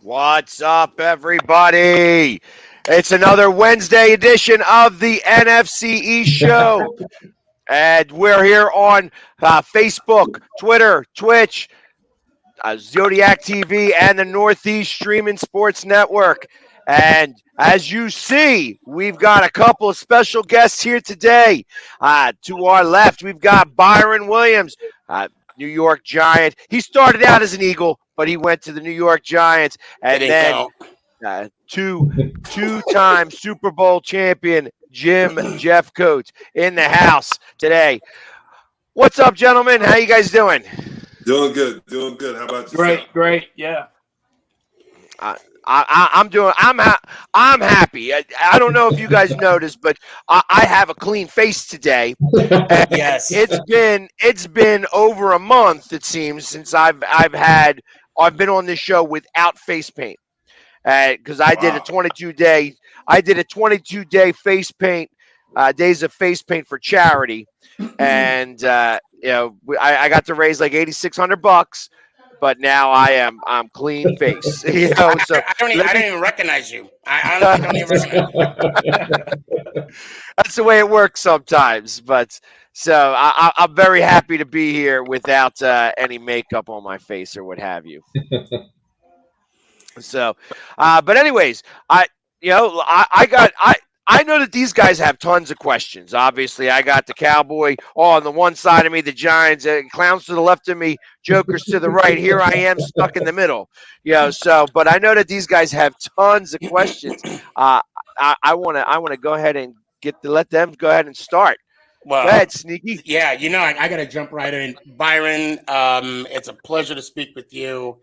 What's up, everybody? It's another Wednesday edition of the NFC East show. And we're here on Facebook, Twitter, Twitch, Zodiac TV, and the Northeast Streaming Sports Network. And as you see, we've got a couple of special guests here today. To our left, we've got Byron Williams, New York Giant. He started out as an Eagle, but he went to the New York Giants. And then two-time Super Bowl champion Jim Jeffcoat in the house today. What's up, gentlemen? How you guys doing? Doing good. How about yourself? Great. Yeah. I'm happy. I don't know if you guys noticed, but I have a clean face today. Yes. It's been over a month, it seems, since I've been on this show without face paint. Because I did a 22-day face paint, days of face paint for charity, and I got to raise like $8,600, but now I'm clean face. So I don't even recognize you. I honestly don't even recognize you. That's the way it works sometimes. But so I'm very happy to be here without any makeup on my face or what have you. So, but anyways, I know that these guys have tons of questions. Obviously, I got the Cowboy on the one side of me, the Giants, clowns to the left of me, jokers to the right. Here I am stuck in the middle. So, but I know that these guys have tons of questions. I want to go ahead and let them go ahead and start. Well, go ahead, Sneaky. Yeah, I got to jump right in. Byron, it's a pleasure to speak with you.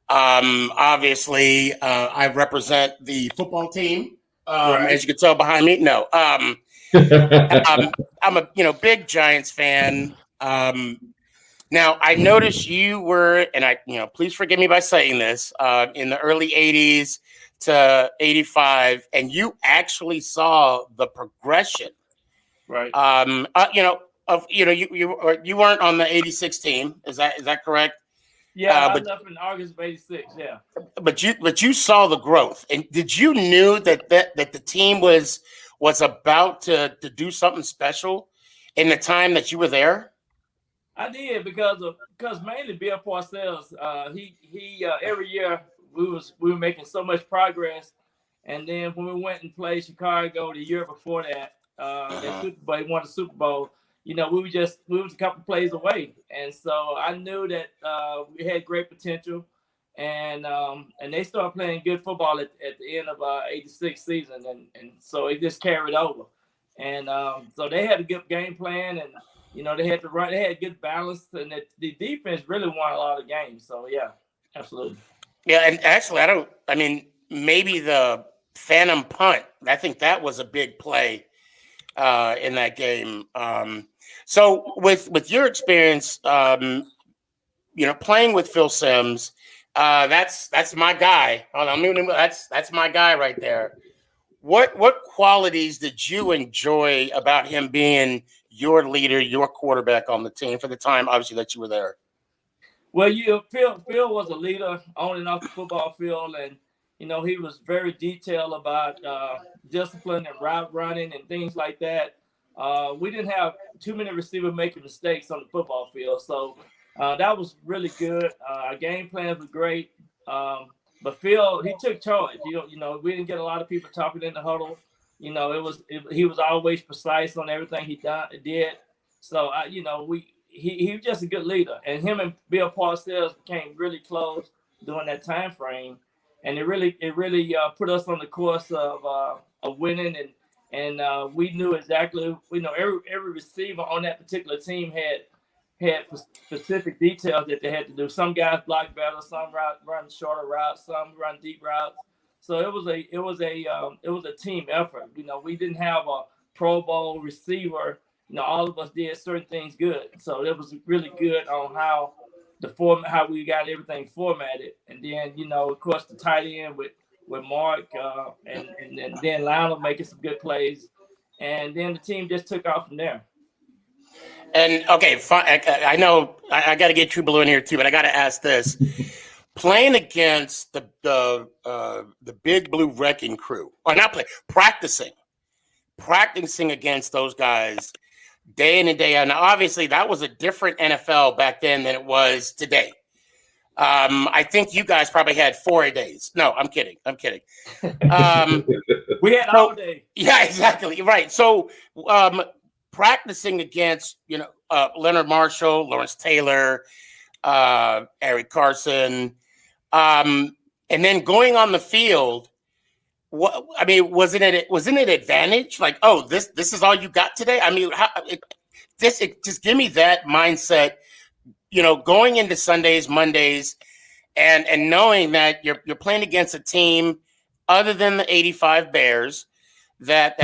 Obviously, I represent the football team. Right. As you can tell behind me, no. I'm a big Giants fan. Now I noticed you were, and please forgive me by saying this, in the early '80s to '85, and you actually saw the progression. Right. You weren't on the '86 team. Is that correct? Yeah, I was up in August of '86. Yeah. But you saw the growth, and did you knew that the team was about to do something special in the time that you were there? I did because mainly Bill Parcells. He every year we were making so much progress, and then when we went and played Chicago the year before that, Super Bowl, he won the Super Bowl. We was a couple plays away, and so I knew that we had great potential, and they started playing good football at the end of '86 season, and so it just carried over, and so they had a good game plan, and they had to run, they had good balance, and the defense really won a lot of games. So yeah, absolutely. Yeah, and actually, maybe the phantom punt. I think that was a big play in that game. So with your experience, playing with Phil Simms, that's my guy. That's my guy right there. What qualities did you enjoy about him being your leader, your quarterback on the team for the time, obviously, that you were there? Well, Phil was a leader on and off the football field, and he was very detailed about discipline and route running and things like that. We didn't have too many receivers making mistakes on the football field, so that was really good. Our game plan was great, but Phil, he took charge. We didn't get a lot of people talking in the huddle. He was always precise on everything he did. So he was just a good leader, and him and Bill Parcells became really close during that time frame, and it really put us on the course of winning, and we knew exactly. Every receiver on that particular team had specific details that they had to do. Some guys block better, some run shorter routes, some run deep routes. So it was a team effort. We didn't have a Pro Bowl receiver. All of us did certain things good. So it was really good on how we got everything formatted. And then, of course, the tight end with Mark and then Lionel making some good plays. And then the team just took off from there. And, okay, fine. I know I got to get True Blue in here, too, but I got to ask this. playing against the Big Blue Wrecking Crew, or not practicing against those guys day in and day out. Now, obviously, that was a different NFL back then than it was today. I think you guys probably had 4 days. No, I'm kidding. We had all day. Yeah, exactly. Right. So practicing against, Leonard Marshall, Lawrence Taylor, Eric Carson, and then going on the field. Wasn't it advantage? Like, oh, this is all you got today? I mean, just give me that mindset, going into Sundays, Mondays, and knowing that you're playing against a team other than the '85 Bears that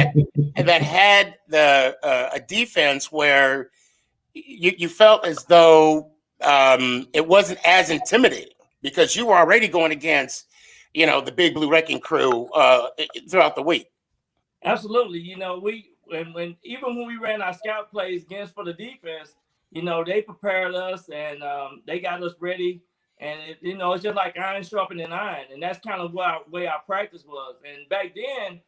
had a defense where you felt as though it wasn't as intimidating because you were already going against, the Big Blue Wrecking Crew throughout the week. Absolutely. When we ran our scout plays against for the defense, they prepared us and they got us ready. And it's just like iron sharpening iron, and that's kind of what way our practice was. And back then,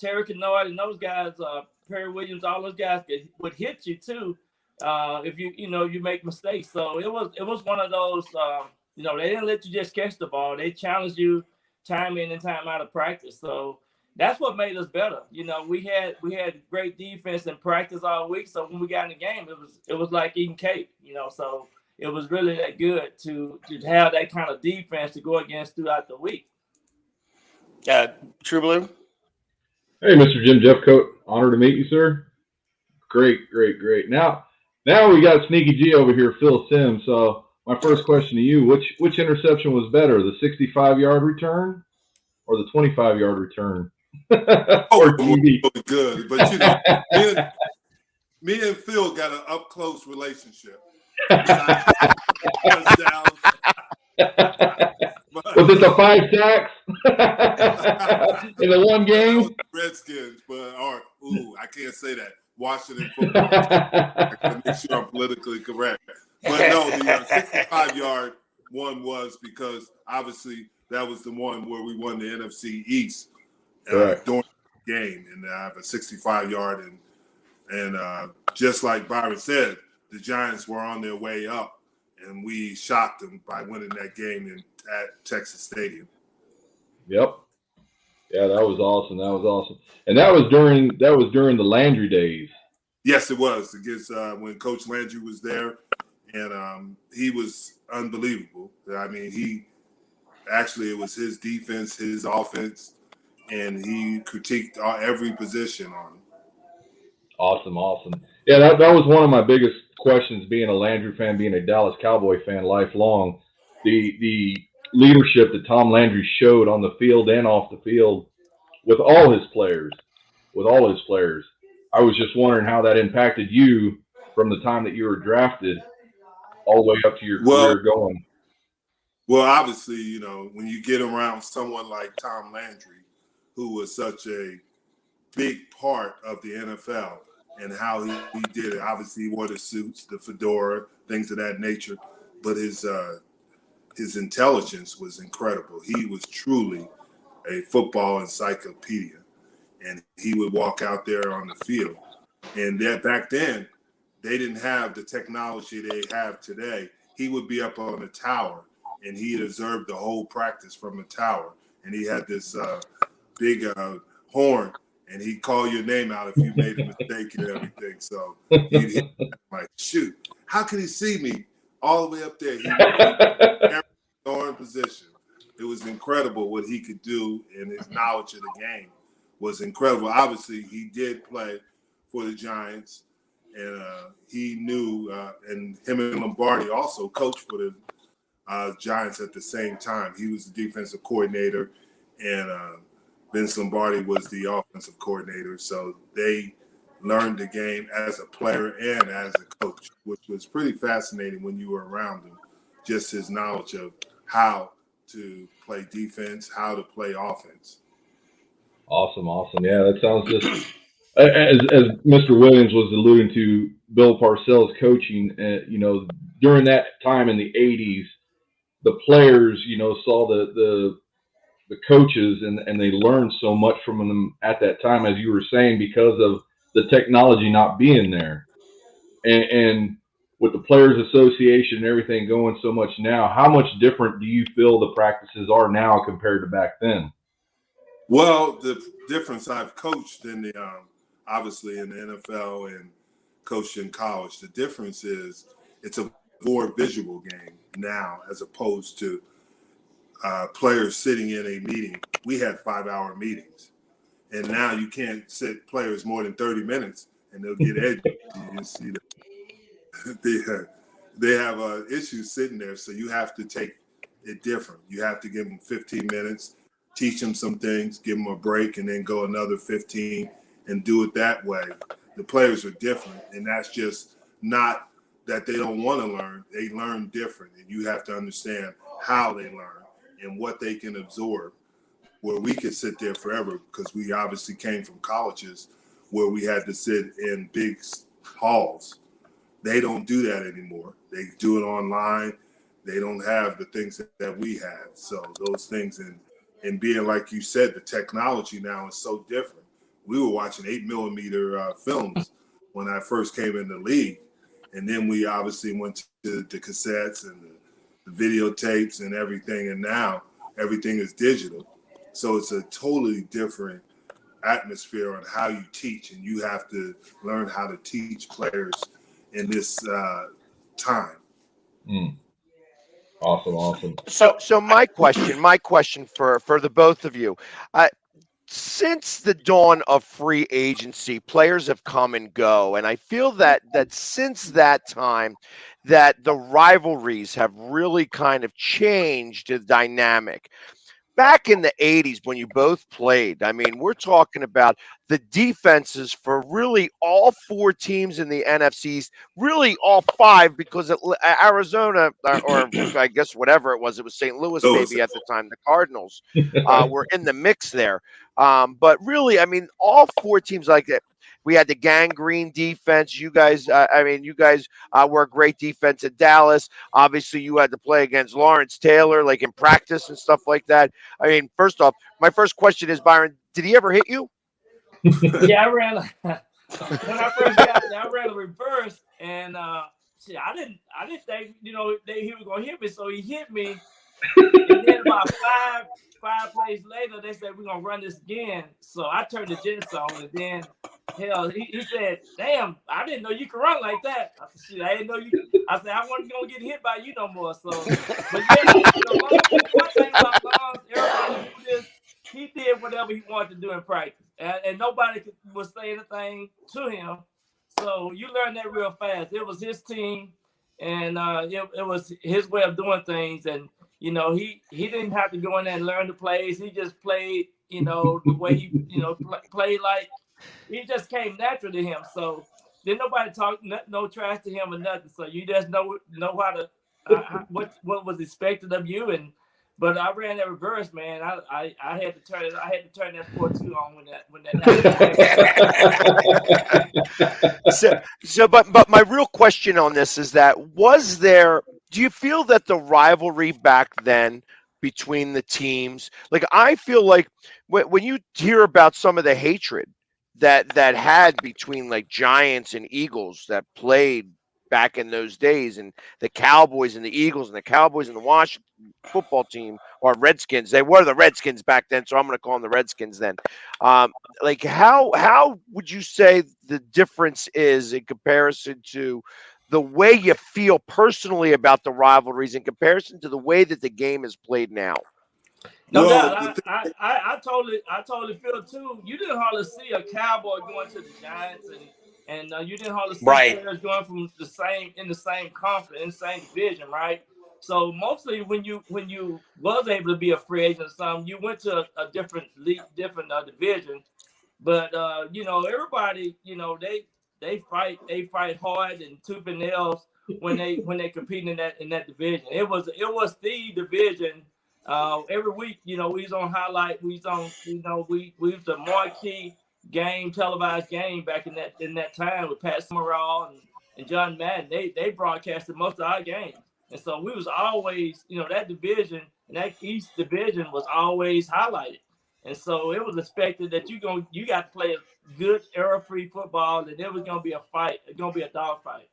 Terry Kennard and those guys, Perry Williams, all those guys would hit you too if you make mistakes. So it was one of those. They didn't let you just catch the ball. They challenged you time in and time out of practice. So that's what made us better. We had great defense in practice all week. So when we got in the game, it was like eating cake. So it was really that good to have that kind of defense to go against throughout the week. True Blue. Hey, Mr. Jim Jeffcoat. Honor to meet you, sir. Great. Now we got Sneaky G over here, Phil Sims. So my first question to you, which interception was better, the 65-yard return or the 25-yard return? Or TV? Good. But, me and Phil got an up-close relationship. Was it the 5 sacks in the one game? Redskins, I can't say that. Washington football. I gotta make sure I'm politically correct. But no, the 65-yard one was because obviously that was the one where we won the NFC East during the game, and I have a 65-yard, and just like Byron said, the Giants were on their way up, and we shocked them by winning that game at Texas Stadium. Yep. Yeah, that was awesome. And that was during the Landry days. Yes, it was. Against when Coach Landry was there, and he was unbelievable. I mean, it was his defense, his offense, and he critiqued every position on him. Awesome. Yeah, that was one of my biggest questions, being a Landry fan, being a Dallas Cowboy fan lifelong. The leadership that Tom Landry showed on the field and off the field with all his players. I was just wondering how that impacted you from the time that you were drafted all the way up to your career going. Well, obviously, when you get around someone like Tom Landry, who was such a big part of the NFL and how he did it. Obviously, he wore the suits, the fedora, things of that nature, but his intelligence was incredible. He was truly a football encyclopedia, and he would walk out there on the field. And back then, they didn't have the technology they have today. He would be up on the tower, and he'd observe the whole practice from the tower. And he had this big horn, and he'd call your name out if you made a mistake and everything. So he'd like, shoot, how could he see me all the way up there? He was in position. It was incredible what he could do, and his knowledge of the game was incredible. Obviously, he did play for the Giants, and he knew, and him and Lombardi also coached for the Giants at the same time. He was the defensive coordinator, and Vince Lombardi was the offensive coordinator. So they learned the game as a player and as a coach, which was pretty fascinating when you were around him. Just his knowledge of how to play defense, how to play offense. Awesome. Yeah, that sounds just as Mr. Williams was alluding to, Bill Parcells coaching. During that time in the '80s, the players, saw the coaches and they learned so much from them at that time, as you were saying, because of the technology not being there. And with the Players Association and everything going so much now, how much different do you feel the practices are now compared to back then? Well, the difference, I've coached in the obviously in the NFL and coached in college. The difference is it's a more visual game now as opposed to players sitting in a meeting. We had 5-hour meetings, and now you can't sit players more than 30 minutes and they'll get edgy. You see that they have issues sitting there, so you have to take it different. You have to give them 15 minutes, teach them some things, give them a break, and then go another 15 and do it that way. The players are different, and that's just not that they don't want to learn. They learn different, and you have to understand how they learn and what they can absorb, where we could sit there forever, because we obviously came from colleges where we had to sit in big halls. They don't do that anymore. They do it online. They don't have the things that we had. So those things, and being, like you said, the technology now is so different. We were watching 8mm films when I first came in the league. And then we obviously went to the cassettes and the videotapes and everything. And now everything is digital. So it's a totally different atmosphere on how you teach. And you have to learn how to teach players in this time. Awesome. So my question for the both of you, since the dawn of free agency, players have come and go, and I feel that since that time, that the rivalries have really kind of changed the dynamic. Back in the 80s when you both played, I mean, we're talking about the defenses for really all 4 teams in the NFC East, really all 5, because Arizona, or I guess whatever it was St. Louis maybe at the time, the Cardinals were in the mix there. But really, I mean, all 4 teams like that. We had the gangrene defense. You guys, were a great defense at Dallas. Obviously, you had to play against Lawrence Taylor, like in practice and stuff like that. I mean, first off, my first question is, Byron, did he ever hit you? Yeah, I ran. When I first got there, I ran a reverse, and I didn't think he was gonna hit me, so he hit me. And then about five plays later, they said we're gonna run this again. So I turned the jets on, and then he said, "Damn, I didn't know you could run like that." I said, "Shit, I didn't know you." I said, "I wasn't gonna get hit by you no more." So, but yeah, one thing about Lawrence, everybody knew this. He did whatever he wanted to do in practice, and nobody would say anything to him. So you learn that real fast. It was his team, and it was his way of doing things. And he didn't have to go in there and learn the plays. He just played, the way he, played like he just came natural to him. So then nobody talk no trash to him or nothing. So you just know how to what was expected of you. But I ran that reverse, man. I had to turn it. I had to turn that 4-2 on when that happened. But my real question on this is that do you feel that the rivalry back then between the teams, like I feel like when you hear about some of the hatred that had between like Giants and Eagles that played back in those days, and the Cowboys and the Eagles and the Cowboys and the Washington football team, or Redskins, they were the Redskins back then, so I'm going to call them the Redskins then. Like how would you say the difference is in comparison to the way you feel personally about the rivalries in comparison to the way that the game is played now? No doubt, I totally feel too. You didn't hardly see a Cowboy going to the Giants, and you didn't hardly see players going from the same conference, in the same division, right? So mostly when you was able to be a free agent or something, you went to a different league, different division. But everybody, they fight hard and tooth and nails when they compete in that division. It was the division. Every week, we was on highlight. We was on, we was the marquee game, televised game back in that time with Pat Summerall and John Madden. They broadcasted most of our games. And so we was always, that division and that East division was always highlighted. And so it was expected that you got to play a good error-free football, and there was going to be a fight. It's going to be a dog fight.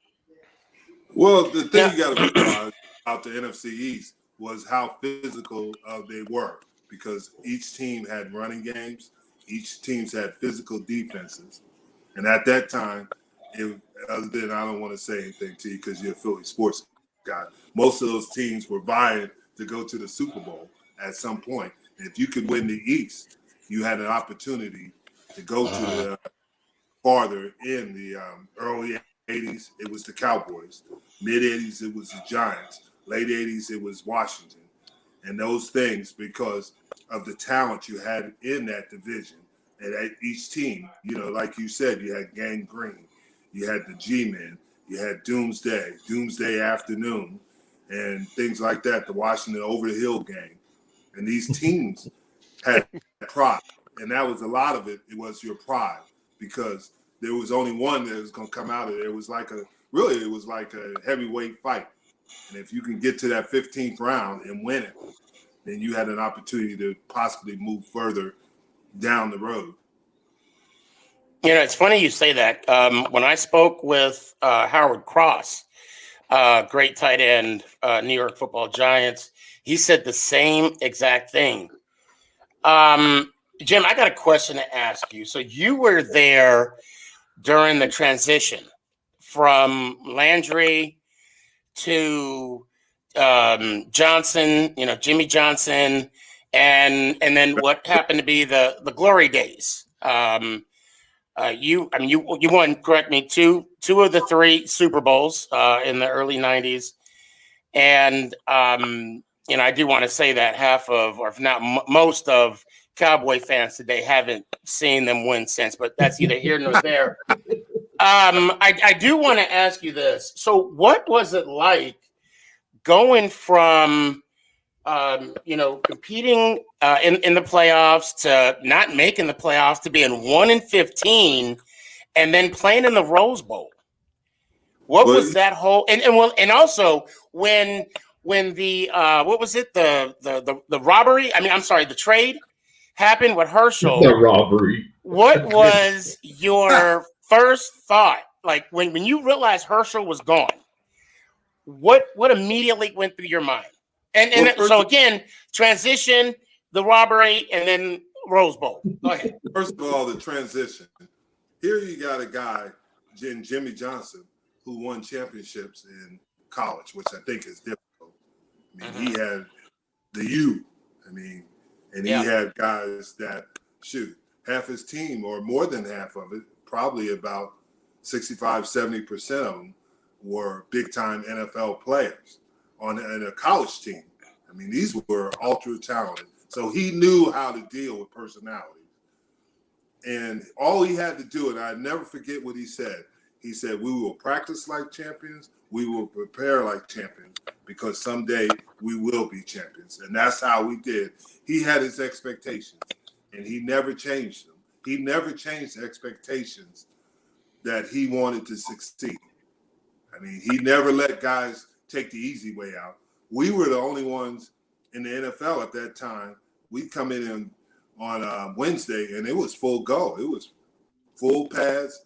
Well, the thing you got to realize about the NFC East was how physical they were, because each team had running games, each teams had physical defenses, and at that time, other than I don't want to say anything to you because you're a Philly sports guy, most of those teams were vying to go to the Super Bowl at some point. And if you could win the East, you had an opportunity to go to the farther in the early 80s. It was the Cowboys. Mid 80s, it was the Giants. Late 80s, it was Washington. And those things, because of the talent you had in that division. And at each team, like you said, you had Gang Green, you had the G-Men, you had Doomsday Afternoon, and things like that, the Washington Over the Hill Gang. And these teams had pride. And that was a lot of it. It was your pride, because there was only one that was going to come out of there. It was like a heavyweight fight. And if you can get to that 15th round and win it, then you had an opportunity to possibly move further down the road. It's funny you say that. When I spoke with Howard Cross, great tight end, New York Football Giants, he said the same exact thing. Jim, I got a question to ask you. So you were there during the transition from Landry to Johnson, Jimmy Johnson, and then what happened to be the glory days. You won, correct me, two of the three Super Bowls in the early 90s. And, I do want to say that half of, or if not most of, Cowboy fans today haven't seen them win since, but that's either here nor there. I do want to ask you this. So what was it like going from, competing in the playoffs to not making the playoffs to being 1-15 and then playing in the Rose Bowl? What was that whole and also when the what was it, the robbery? The trade happened with Herschel. The robbery. What was your first thought? Like when you realized Herschel was gone, what immediately went through your mind? So again, transition, the robbery, and then Rose Bowl. Go ahead. First of all, the transition. Here you got a guy, Jimmy Johnson, who won championships in college, which I think is difficult. He had the U. And he had guys that, half his team, or more than half of it, probably about 65, 70% of them were big-time NFL players in a college team. These were ultra talented. So he knew how to deal with personality. And all he had to do, and I never forget what he said. He said, we will practice like champions. We will prepare like champions, because someday we will be champions. And that's how we did. He had his expectations, and he never changed them. He never changed the expectations that he wanted to succeed. He never let guys take the easy way out. We were the only ones in the NFL at that time. We'd come in on Wednesday, and it was full go. It was full pads,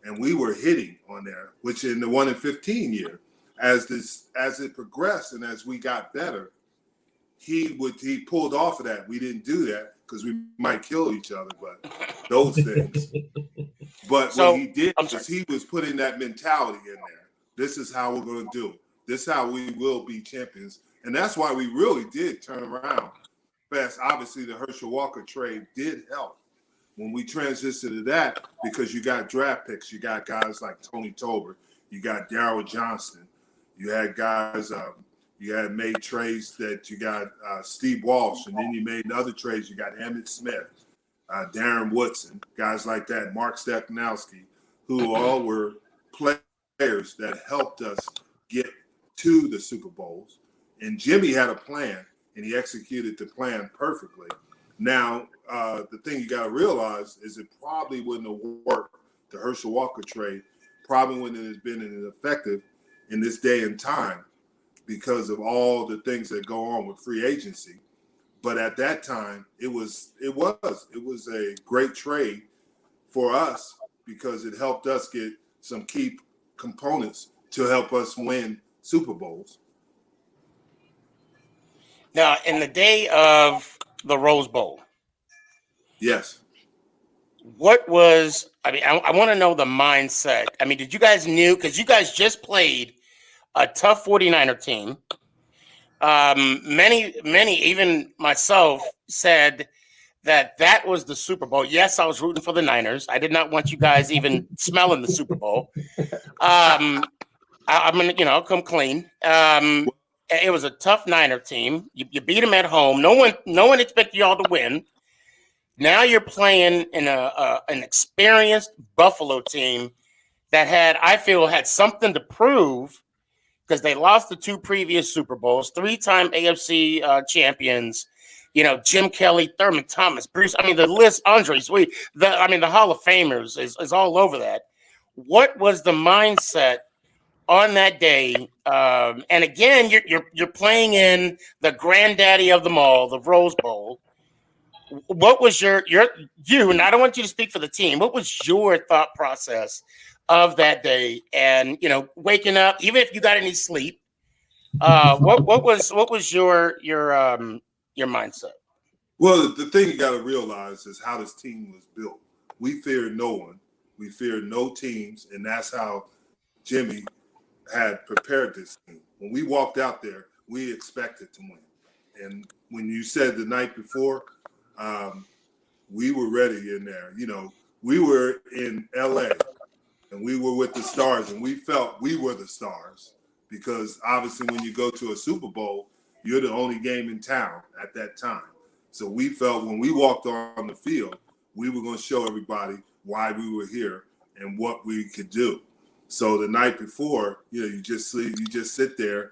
and we were hitting on there, which in the 1-15 year, as it progressed and as we got better, he pulled off of that. We didn't do that because we might kill each other, but those things. But what he did was he was putting that mentality in there. This is how we're going to do it. This is how we will be champions. And that's why we really did turn around fast. Obviously, the Herschel Walker trade did help when we transitioned to that, because you got draft picks. You got guys like Tony Tolbert. You got Darryl Johnston. You had guys, you had made trades that you got Steve Walsh, and then you made other trades. You got Emmitt Smith, Darren Woodson, guys like that, Mark Stepnowski, who all were players that helped us get to the Super Bowls. And Jimmy had a plan, and he executed the plan perfectly. Now, the thing you got to realize is it probably wouldn't have worked, the Herschel Walker trade, probably wouldn't have been effective in this day and time because of all the things that go on with free agency. But at that time, it was a great trade for us because it helped us get some key components to help us win Super Bowls. Now, in the day of the Rose Bowl, yes. What was, I want to know the mindset. I mean, did you guys knew, because you guys just played a tough 49er team. Many, even myself said that was the Super Bowl. Yes, I was rooting for the Niners. I did not want you guys even smelling the Super Bowl. I'm going to, I'll come clean. It was a tough Niner team. You beat them at home. No one expected y'all to win. Now you're playing in an experienced Buffalo team that had something to prove because they lost the 2 previous Super Bowls, 3-time AFC champions. Jim Kelly, Thurman Thomas, Bruce. The list, Andre Sweet. The Hall of Famers is all over that. What was the mindset on that day? And again, you're playing in the granddaddy of them all, the Rose Bowl. What was your and I don't want you to speak for the team. What was your thought process of that day? And waking up, even if you got any sleep, what was your mindset? Well, the thing you got to realize is how this team was built. We feared no one. We feared no teams, and that's how Jimmy had prepared this team. When we walked out there, we expected to win. And when you said the night before, we were ready in there. We were in LA and we were with the stars, and we felt we were the stars because obviously when you go to a Super Bowl, you're the only game in town at that time. So we felt when we walked on the field, we were going to show everybody why we were here and what we could do. So the night before, you just sit there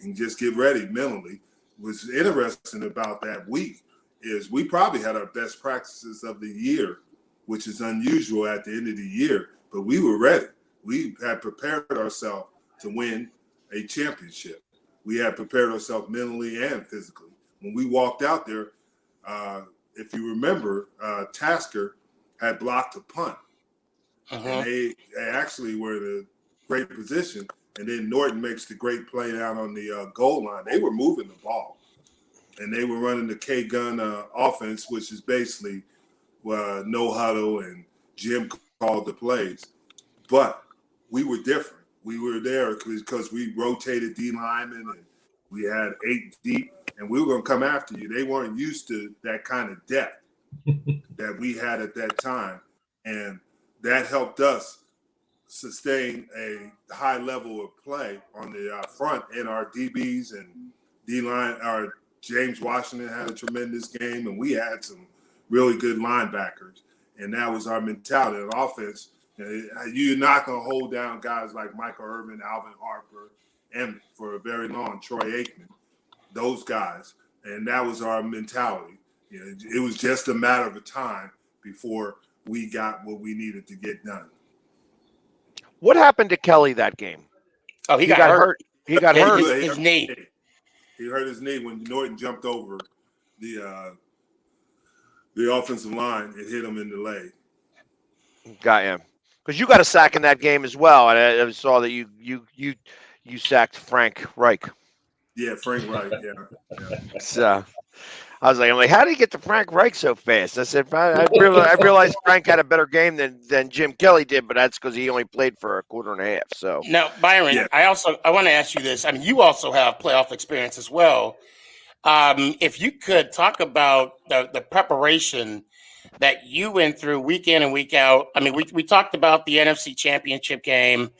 and just get ready mentally. What's interesting about that week is we probably had our best practices of the year, which is unusual at the end of the year, but we were ready. We had prepared ourselves to win a championship. We had prepared ourselves mentally and physically. When we walked out there, if you remember, Tasker had blocked a punt. And they actually were in a great position. And then Norton makes the great play down on the goal line. They were moving the ball. And they were running the K-gun offense, which is basically no huddle, and Jim called the plays. But we were different. We were there because we rotated D linemen, and we had 8 deep, and we were going to come after you. They weren't used to that kind of depth that we had at that time. And that helped us sustain a high level of play on the front, and our DBs and D-line, our James Washington had a tremendous game, and we had some really good linebackers, and that was our mentality on offense. You're not going to hold down guys like Michael Irvin, Alvin Harper, and for a very long, Troy Aikman, those guys, and that was our mentality. It was just a matter of time before we got what we needed to get done. What happened to Kelly that game? Oh, he got hurt. He got hurt. His knee. He hurt his knee when Norton jumped over the offensive line. It hit him in the leg. Got him. Because you got a sack in that game as well, and I saw that you sacked Frank Reich. Yeah, Frank Reich. Yeah. So I was like, how did he get to Frank Reich so fast? I said, I realized Frank had a better game than Jim Kelly did, but that's because he only played for a quarter and a half. So now, Byron, yeah. I want to ask you this. You also have playoff experience as well. If you could talk about the preparation that you went through week in and week out. We talked about the NFC Championship game,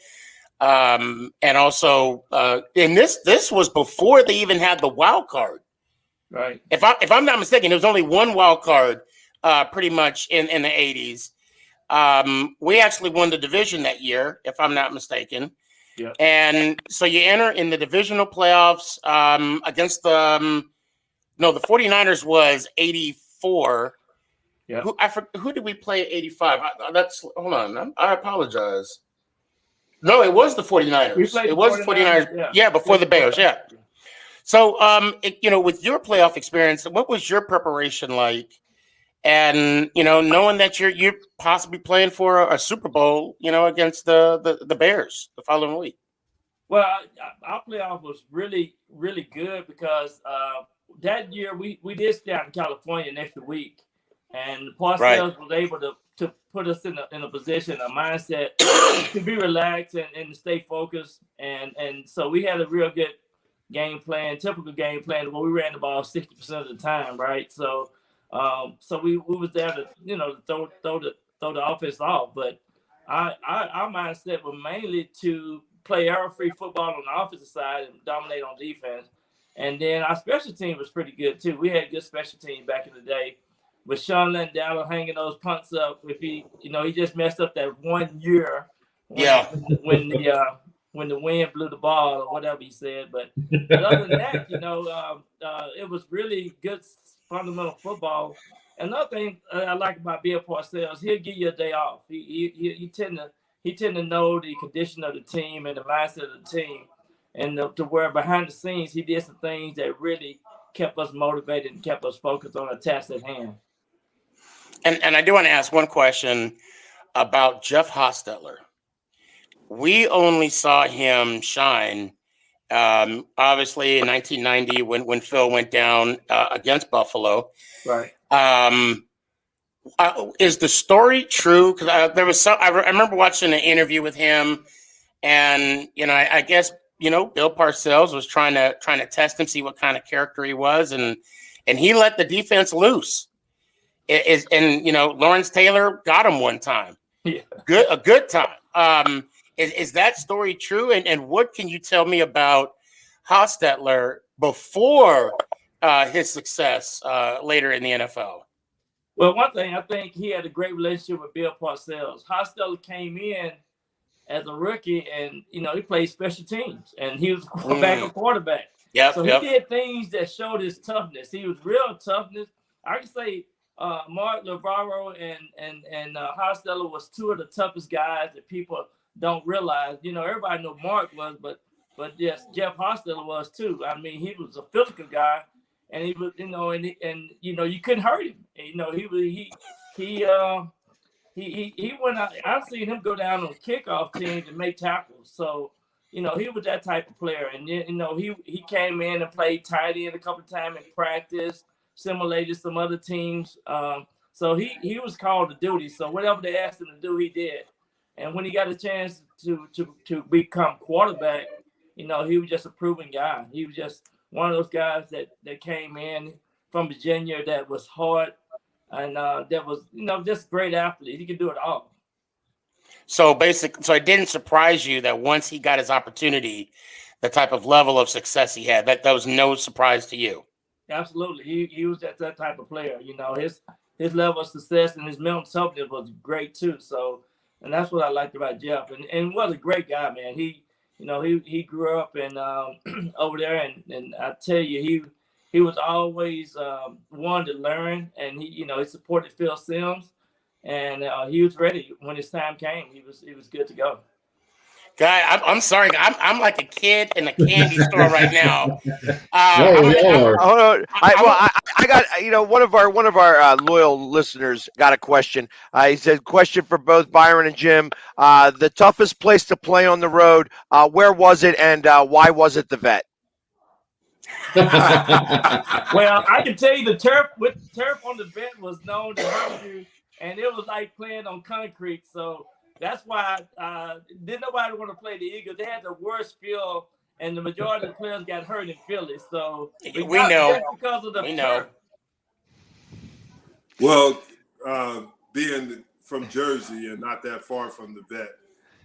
and also, and this was before they even had the wild card. Right. If I'm not mistaken, there was only one wild card, pretty much in the 80s. We actually won the division that year, if I'm not mistaken. Yeah. And so you enter in the divisional playoffs against the 49ers was 84. Yeah. Who did we play at 85? Hold on. I apologize. No, it was the 49ers. It was the 49ers. Yeah, before the Bears. Yeah. So, with your playoff experience, what was your preparation like? And knowing that you're possibly playing for a Super Bowl, against the Bears the following week. Well, our playoff was really, really good because that year we did stay out in California an extra week, and Parcells was able to put us in a position, a mindset to be relaxed and to stay focused, and so we had a real good game plan, typical game plan where we ran the ball 60% of the time, right? So we was there to throw the offense off, but our mindset was mainly to play error-free football on the offensive side and dominate on defense. And then our special team was pretty good too. We had good special teams back in the day, with Sean Landry hanging those punts up. If he just messed up that 1 year when the wind blew the ball or whatever he said. But other than that, it was really good fundamental football. Another thing I like about Bill Parcells, he'll give you a day off. He tend to know the condition of the team and the mindset of the team, and to where behind the scenes he did some things that really kept us motivated and kept us focused on a task at hand. And I do want to ask one question about Jeff Hostler. We only saw him shine, obviously, in 1990 when Phil went down against Buffalo. Right. Is the story true? Because there was I remember watching an interview with him, and I guess Bill Parcells was trying to test him, see what kind of character he was, and he let the defense loose. Lawrence Taylor got him one time. Yeah. A good time. Is that story true? And what can you tell me about Hostetler before his success later in the NFL? Well, one thing, I think he had a great relationship with Bill Parcells. Hostetler came in as a rookie, and he played special teams, and he was a backup quarterback. So he did things that showed his toughness. He was real toughness. I can say Mark Rivalry and Hostetler was two of the toughest guys that people don't realize. Everybody knew Mark was, but yes, Jeff Hostetler was too. I mean, he was a physical guy, and he was, you couldn't hurt him. He went out. I've seen him go down on kickoff teams and make tackles. So, he was that type of player. And he came in and played tight end a couple of times in practice, simulated some other teams. So he was called to duty. So whatever they asked him to do, he did. And when he got a chance to become quarterback, he was just a proven guy. He was just one of those guys that came in from Virginia that was hard and that was, just a great athlete. He could do it all. So it didn't surprise you that once he got his opportunity, the type of level of success he had, that was no surprise to you. Absolutely. He was that type of player. His level of success and his mental toughness was great too. So, and that's what I liked about Jeff. And was a great guy, man. He grew up and over there, and I tell you, he was always one to learn, and he supported Phil Simms, and he was ready when his time came. He was good to go. Guy, I'm sorry. I'm like a kid in a candy store right now. Hold on. I got one of our loyal listeners got a question. He said, question for both Byron and Jim. The toughest place to play on the road. Where was it, and why was it the Vet? Well, I can tell you the turf on the Vet was known to hurt you, and it was like playing on concrete. So that's why didn't nobody want to play the Eagles. They had the worst field, and the majority of the players got hurt in Philly. So we know because of the turf. Know. Well, being from Jersey and not that far from the Vet,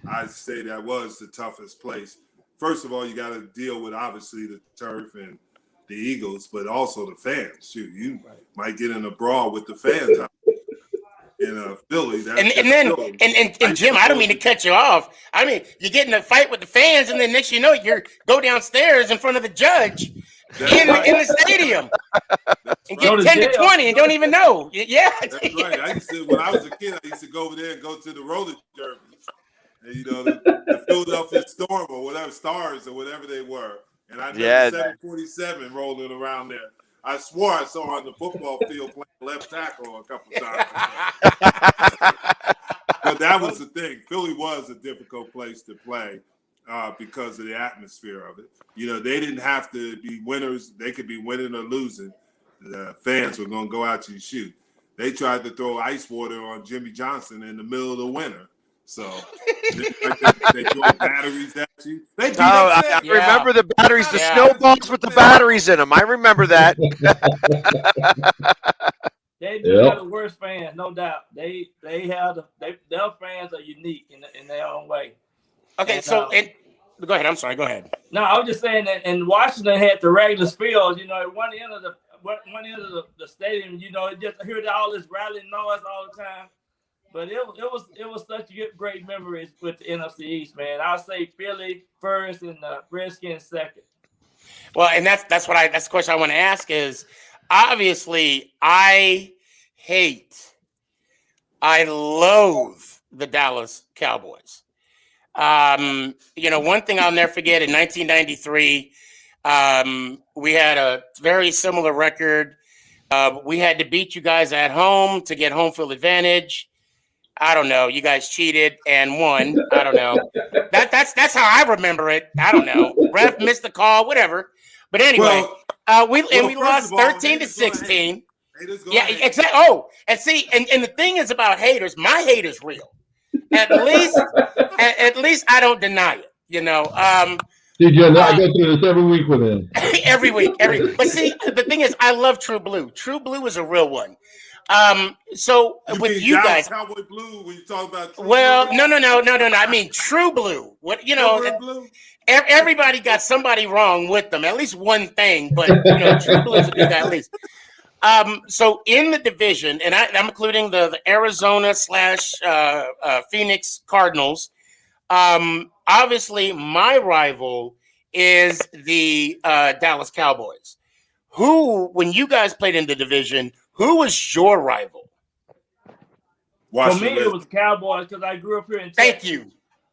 I'd say that was the toughest place. First of all, you got to deal with obviously the turf and the Eagles, but also the fans. Shoot, you might get in a brawl with the fans out in Philly. And Jim, I don't mean to cut you off. I mean, you get in a fight with the fans, and then next you know, you go downstairs in front of the judge in the stadium and get 10 to 20 and don't even know. Yeah, that's right. When I was a kid, I used to go over there and go to the roller derbies. And, the Philadelphia Storm or whatever, Stars or whatever they were. And I remember Yeah. 747 rolling around there. I swore I saw her on the football field playing left tackle a couple times. But that was the thing. Philly was a difficult place to play because of the atmosphere of it. You know, they didn't have to be winners. They could be winning or losing. The fans were going to go out to shoot. They tried to throw ice water on Jimmy Johnson in the middle of the winter. So they throw batteries at you. They beat up I remember the batteries, the snowballs with the batteries in them. I remember that. They do have the worst fans, no doubt. Their fans are unique in their own way. Okay, and, go ahead. I'm sorry. Go ahead. No, I was just saying that. And Washington had the regular fields. You know, at one end of the stadium, you know, just heard all this rattling noise all the time. But it was such great memories with the NFC East, man. I'll say Philly first and the Redskins second. Well, and that's the question I want to ask is, obviously, I loathe the Dallas Cowboys. You know, one thing I'll never forget, in 1993, we had a very similar record. We had to beat you guys at home to get home field advantage. I don't know. You guys cheated and won. I don't know. That's how I remember it. I don't know. Ref missed the call, whatever. But anyway, we lost 13-16. Yeah, exactly. Oh, and see, and the thing is about haters. My hate is real. At least I don't deny it. You know. DJ, I go through this every week with him. every week. But see, the thing is, I love True Blue. True Blue is a real one. So with you guys, Cowboy Blue, when you talk about True Blue? No. I mean True Blue. What Blue? Everybody got somebody wrong with them. At least one thing, but True Blue is a good guy at least. So in the division, and I'm including the Arizona / Phoenix Cardinals. Obviously, my rival is the Dallas Cowboys. Who, when you guys played in the division, who was your rival? For me, it was the Cowboys because I grew up here in Texas. Thank you.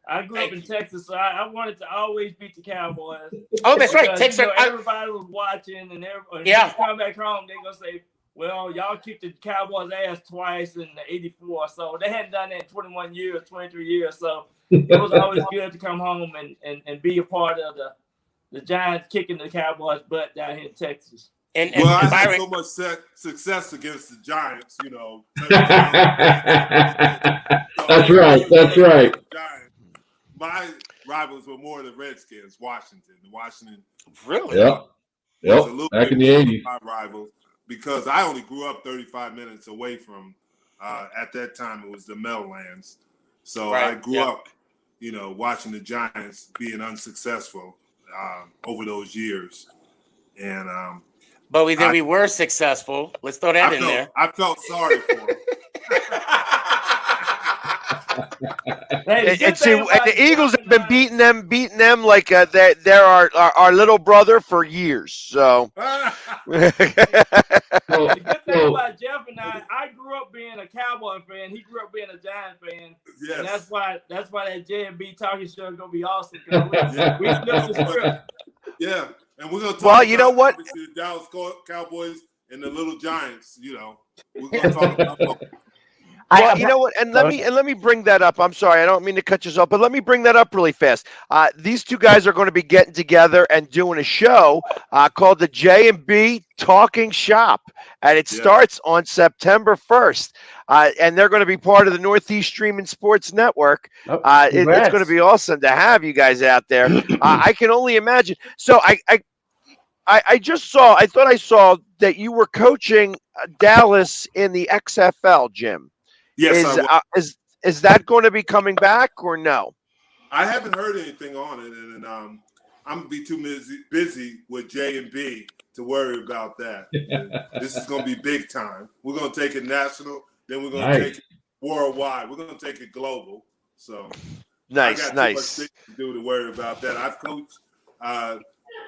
I grew up in Texas, so I wanted to always beat the Cowboys. Oh, that's right. Texas. Everybody was watching, and when you come back home, they're going to say, well, y'all kicked the Cowboys' ass twice in '84. So they hadn't done that in 21 years, 23 years. So it was always good to come home and be a part of the Giants kicking the Cowboys' butt down here in Texas. I had so much success against the Giants, you know. That's right. My rivals were more the Redskins, Washington. Really? Yep. Back in the 80s. My rivals, because I only grew up 35 minutes away from, at that time, it was the Meadowlands. So I grew up, watching the Giants being unsuccessful over those years. And but we were successful. Let's throw that in there. I felt sorry for him. And the Eagles have been beating them like they're our little brother for years. So the good thing about Jeff and I grew up being a Cowboy fan. He grew up being a Giant fan. Yes. And that's why that JMB Talking Shop is gonna be awesome. We flipped the script. Yeah. And we're going to talk about, you know what? Obviously, the Dallas Cowboys and the Little Giants, We're going to talk about both. Well, you know what? And let me bring that up. I'm sorry, I don't mean to cut you off, but let me bring that up really fast. These two guys are going to be getting together and doing a show called the JMB Talking Shop, and it starts on September 1st. And they're going to be part of the Northeast Streaming Sports Network. It's going to be awesome to have you guys out there. I can only imagine. So I thought I saw that you were coaching Dallas in the XFL, Jim. Yes, is that going to be coming back or no? I haven't heard anything on it, and I'm going to be too busy with JMB to worry about that. This is going to be big time. We're going to take it national, then we're going to take it worldwide. We're going to take it global. So nice. I got too much things to do to worry about that. I've coached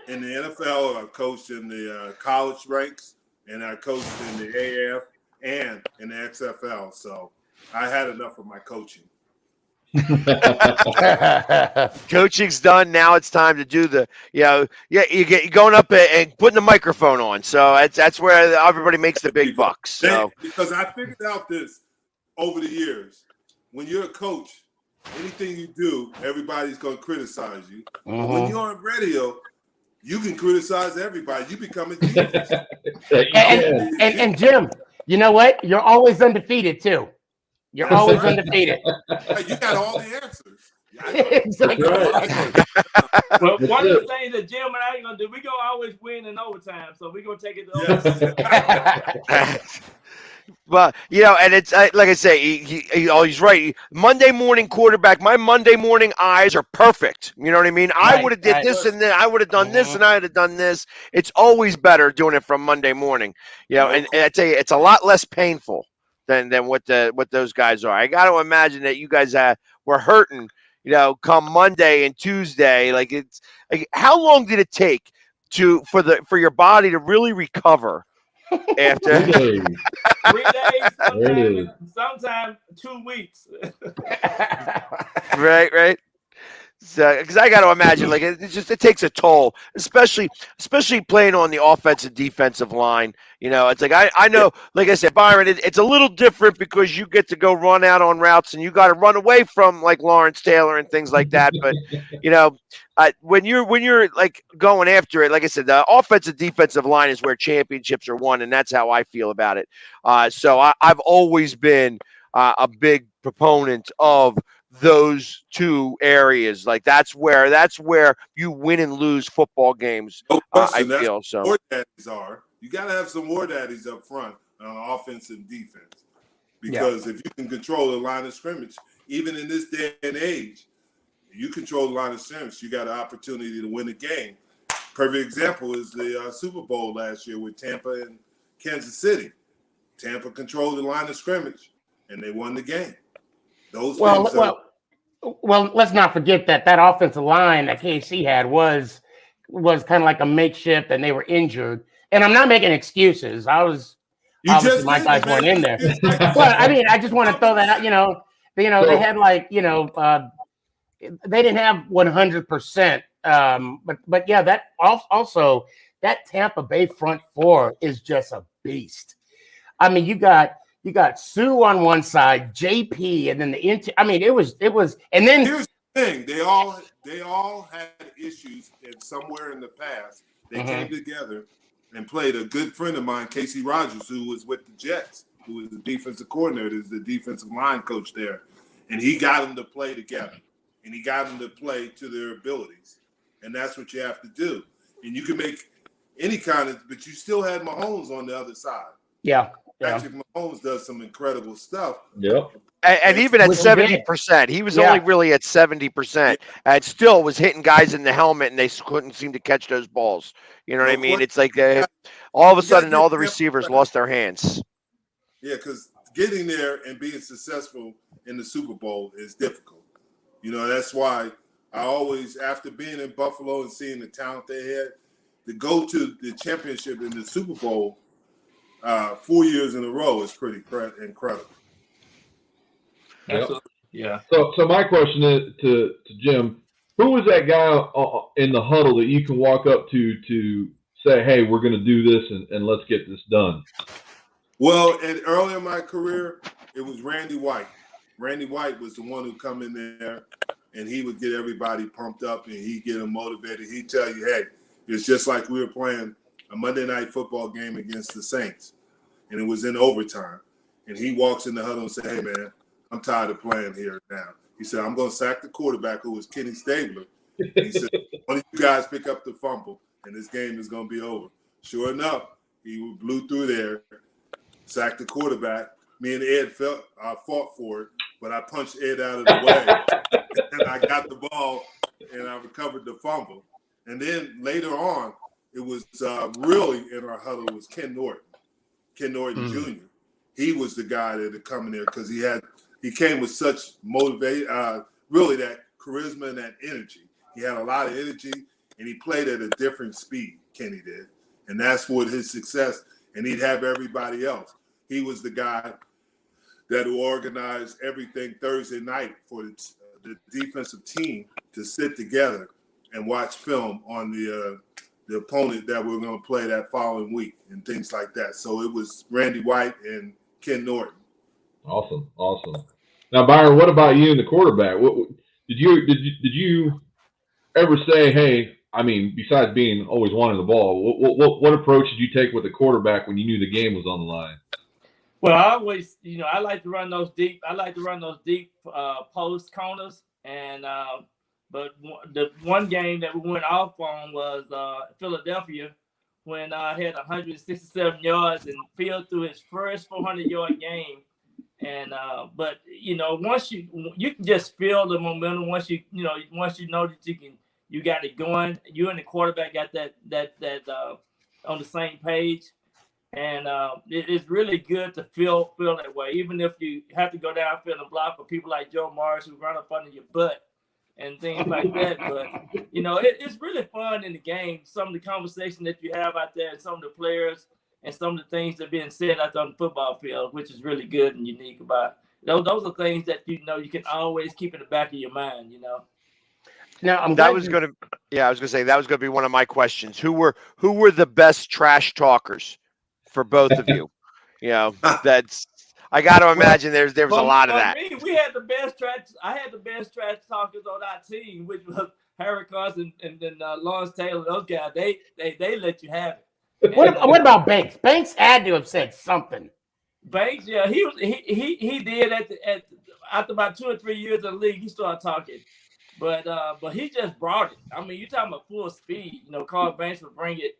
in the NFL, I've coached in the college ranks, and I coached in the AF and in the XFL. So I had enough of my coaching. Coaching's done. Now it's time to do the, you're going up and putting the microphone on. So that's where everybody makes the big bucks. So because I figured out this over the years, when you're a coach, anything you do, everybody's going to criticize you. But when you're on radio, you can criticize everybody. You become a genius. and Jim, you know what? You're always undefeated too. You're always undefeated. You got all the answers. Exactly. Well, one of the things that Jim and I are going to do, we're going to always win in overtime. So we're going to take it to overtime. But, and it's like I say, he's right. Monday morning quarterback, my Monday morning eyes are perfect. You know what I mean? I would have did this and then I would have done this and I would have done this. It's always better doing it from Monday morning. And I tell you, it's a lot less painful than what those guys are. I got to imagine that you guys were hurting, come Monday and Tuesday. Like, it's like, how long did it take for your body to really recover after 3 days, sometimes 2 weeks. Right. So, because I got to imagine, like, it takes a toll, especially playing on the offensive defensive line. It's like I know, like I said, Byron, it's a little different because you get to go run out on routes and you got to run away from like Lawrence Taylor and things like that. But when you're like going after it, like I said, the offensive defensive line is where championships are won, and that's how I feel about it. So I've always been a big proponent of those two areas. Like that's where you win and lose football games. No question, I feel so. War daddies are. You got to have some war daddies up front on offense and defense, because if you can control the line of scrimmage, even in this day and age, you control the line of scrimmage, you got an opportunity to win a game. Perfect example is the Super Bowl last year with Tampa and Kansas City. Tampa controlled the line of scrimmage, and they won the game. Well, let's not forget that offensive line that KC had was kind of like a makeshift, and they were injured. And I'm not making excuses. Obviously my guys weren't in there. But I mean, I just want to throw that out. They had they didn't have 100%. But yeah, that also that Tampa Bay front four is just a beast. I mean, you got Sue on one side, JP, and then it was, and then here's the thing: they all had issues, and somewhere in the past they came together and played. A good friend of mine, Casey Rogers, who was with the Jets, who was the defensive coordinator, is the defensive line coach there, and he got them to play together, and he got them to play to their abilities, and that's what you have to do. And you can make any kind of, but you still had Mahomes on the other side. Yeah. Patrick Mahomes does some incredible stuff. Yep. And even at 70%, he was only really at 70%, and still was hitting guys in the helmet, and they couldn't seem to catch those balls. You know what I mean? It's like all of a sudden, all the receivers lost their hands. Yeah, because getting there and being successful in the Super Bowl is difficult. That's why I always, after being in Buffalo and seeing the talent they had, to go to the championship in the Super Bowl 4 years in a row is pretty incredible. Absolutely. Yeah. So my question is to Jim, who was that guy in the huddle that you can walk up to say, hey, we're going to do this and let's get this done? Well, early in my career, it was Randy White. Randy White was the one who come in there and he would get everybody pumped up and he'd get them motivated. He'd tell you, hey, it's just like we were playing a Monday night football game against the Saints, and it was in overtime. And he walks in the huddle and said, hey, man, I'm tired of playing here now. He said, I'm going to sack the quarterback, who was Kenny Stabler. He said, one of you guys pick up the fumble, and this game is going to be over. Sure enough, he blew through there, sacked the quarterback. Me and Ed fought for it, but I punched Ed out of the way, and I got the ball, and I recovered the fumble. And then later on, it was really in our huddle was Ken Norton Jr. He was the guy that had come in there because he came with such really that charisma and that energy. He had a lot of energy, and he played at a different speed, Kenny did. And that's what his success, and he'd have everybody else. He was the guy that would organize everything Thursday night for the defensive team to sit together and watch film on the opponent that we're going to play that following week and things like that. So it was Randy White and Ken Norton. Awesome. Now, Byron, what about you and the quarterback? Did you ever say, hey, I mean, besides being always wanting the ball, what approach did you take with the quarterback when you knew the game was on the line? Well, I always, I like to run those deep. I like to run those deep post corners. And but the one game that we went off on was Philadelphia, when I had 167 yards and Field through his first 400-yard game. And but once you can just feel the momentum once you know that you got it going. You and the quarterback got that on the same page. And it's really good to feel that way, even if you have to go downfield and block for people like Joe Morris who run up under your butt and things like that. But it's really fun in the game. Some of the conversation that you have out there, and some of the players, and some of the things that are being said out there on the football field, which is really good and unique about it. Those are things that you can always keep in the back of your mind. Now, I was going to say that was going to be one of my questions. Who were the best trash talkers for both of you? That's I got to imagine there was a lot of that. Me, we had the best trash. I had the best trash talkers on our team, which was Harry Carson and then Lawrence Taylor. Those guys, they let you have it. What about Banks? Banks had to have said something. Banks, yeah, he did after about 2 or 3 years in the league, he started talking. But he just brought it. I mean, you're talking about full speed. Carl Banks would bring it,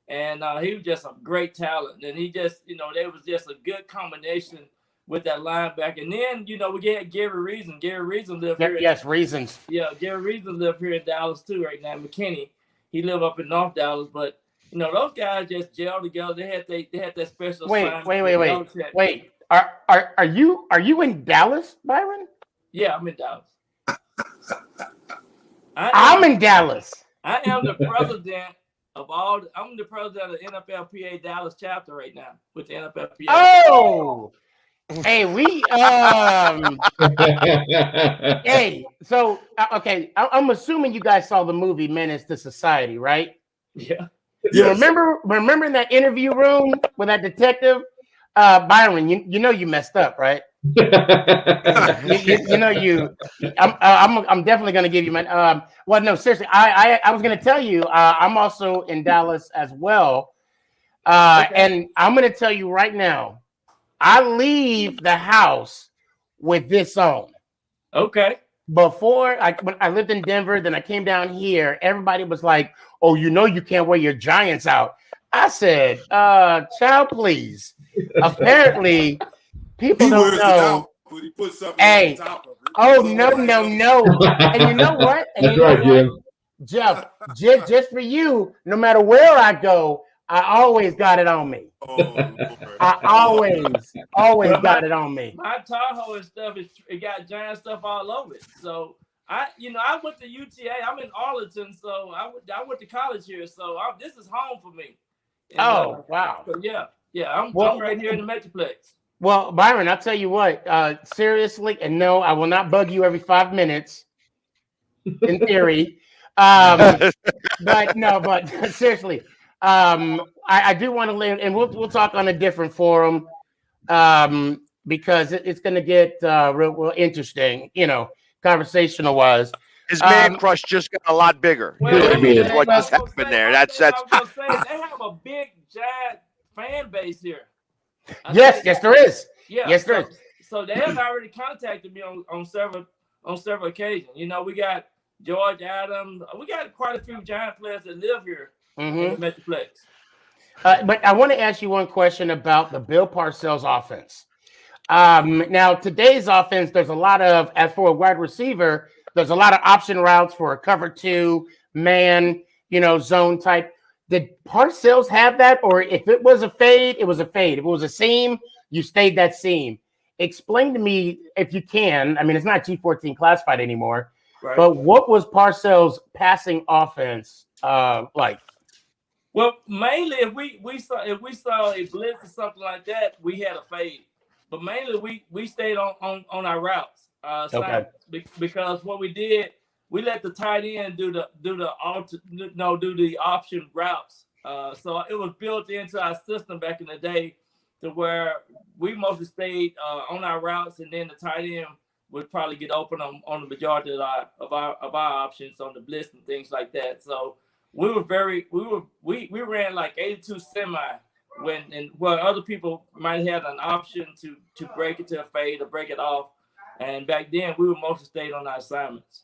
and he was just a great talent. And he just, there was just a good combination with that linebacker. And then, we get Gary Reason. Gary Reason lived here. Yes, Reasons. Yeah, Gary Reason lived here in Dallas too right now. McKinney, he lived up in North Dallas, but those guys just gelled together. They had that special. Wait. Are you in Dallas, Byron? Yeah, I'm in Dallas. I'm in Dallas. I am the president I'm the president of the NFLPA Dallas chapter right now with the NFLPA. Oh, hey, hey, so okay, I'm assuming you guys saw the movie Menace to Society, right? Yeah. You remember in that interview room with that detective, Byron? You messed up, right? I'm definitely going to give you my. Well, no, seriously, I was going to tell you, I'm also in Dallas as well, okay. And I'm going to tell you right now, I leave the house with this on. Okay. Before when I lived in Denver, then I came down here. Everybody was like, "Oh, you can't wear your Giants out." I said, "Child, please." Apparently, people don't know. But he put something on top of it. Oh no! And you know what? That's right, Jim. Jeff, just for you, no matter where I go, I always got it on me. I always got it on me. My Tahoe and stuff it got giant stuff all over it. So I went to UTA. I'm in Arlington, so I went to college here. So this is home for me. And, wow. So I'm right here in the Metroplex. Well, Byron, I'll tell you what. Seriously, and no, I will not bug you every 5 minutes. In theory, but seriously. I do want to live, and we'll talk on a different forum because it's going to get real interesting, conversational wise. His man crush just got a lot bigger. What just happened there? That's. They have a big giant fan base here. Yes, there is. Yeah, yes, there is. So they have already contacted me on several occasions. We got George Adams. We got quite a few giant players that live here. In the Metroplex. But I want to ask you one question about the Bill Parcells offense. Now, today's offense, there's a lot of, as for a wide receiver, there's a lot of option routes for a cover 2, man, zone type. Did Parcells have that? Or if it was a fade, it was a fade. If it was a seam, you stayed that seam. Explain to me, if you can, I mean, it's not G14 classified anymore, right. But what was Parcells' passing offense like? Well, mainly if we saw a blitz or something like that, we had a fade. But mainly we stayed on our routes. because what we did, we let the tight end do the option routes. So it was built into our system back in the day, to where we mostly stayed on our routes, and then the tight end would probably get open on the majority of our options on the blitz and things like that. So we ran like 82 semi where other people might have an option to break it to a fade or break it off. And back then we would mostly stay on our assignments.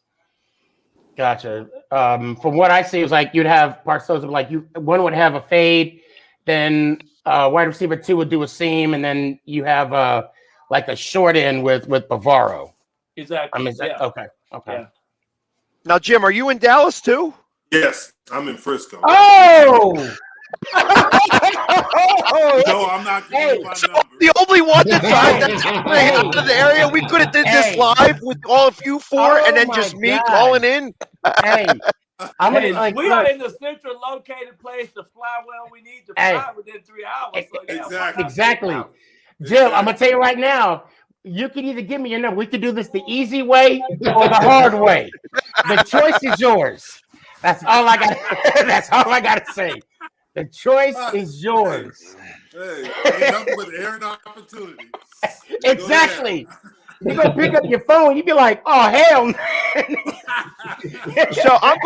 Gotcha. From what I see, it was like you'd have parcels of like one would have a fade, then wide receiver 2 would do a seam, and then you have like a short end with Bavaro. Exactly. Okay. Yeah. Now, Jim, are you in Dallas too? Yes, I'm in Frisco. Oh! No, I'm not giving my number. The only one that's out of the area. We could have did this live with all of you four, and then just me calling in. Hey, we are in the central located place to fly where we need to fly within 3 hours. So exactly. Jim, I'm gonna tell you right now. You can either give me your number. We could do this the easy way or the hard way. The choice is yours. That's all I got. That's all I got to say. The choice is yours. Hey, nothing but airing opportunity. Exactly. You're going to pick up your phone. You'd be like, oh, hell. So I'm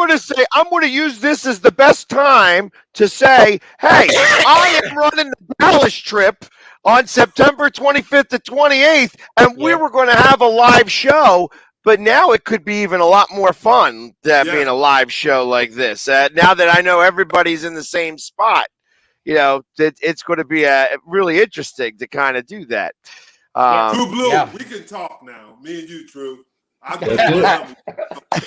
going to use this as the best time to say, hey, I am running the Bullish Trip on September 25th to 28th, and we were going to have a live show. But now it could be even a lot more fun being a live show like this. Now that I know everybody's in the same spot, it's going to be really interesting to kind of do that. True Blue, we can talk now. Me and you, True.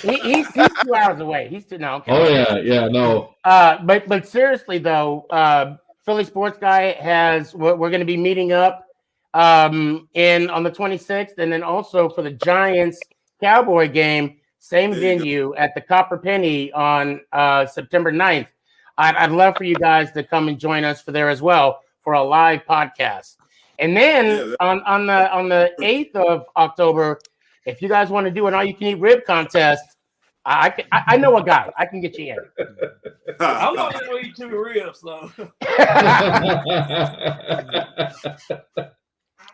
He's 2 hours away. He's 2 now. Oh no. But seriously though, Philly Sports Guy we're going to be meeting up on the 26th, and then also for the Giants Cowboy game, same venue at the Copper Penny on September 9th. I'd love for you guys to come and join us for there as well for a live podcast. And then on the 8th of October, if you guys want to do an all-you-can-eat rib contest, I know a guy. I can get you in. I'm not going to eat 2 ribs, so.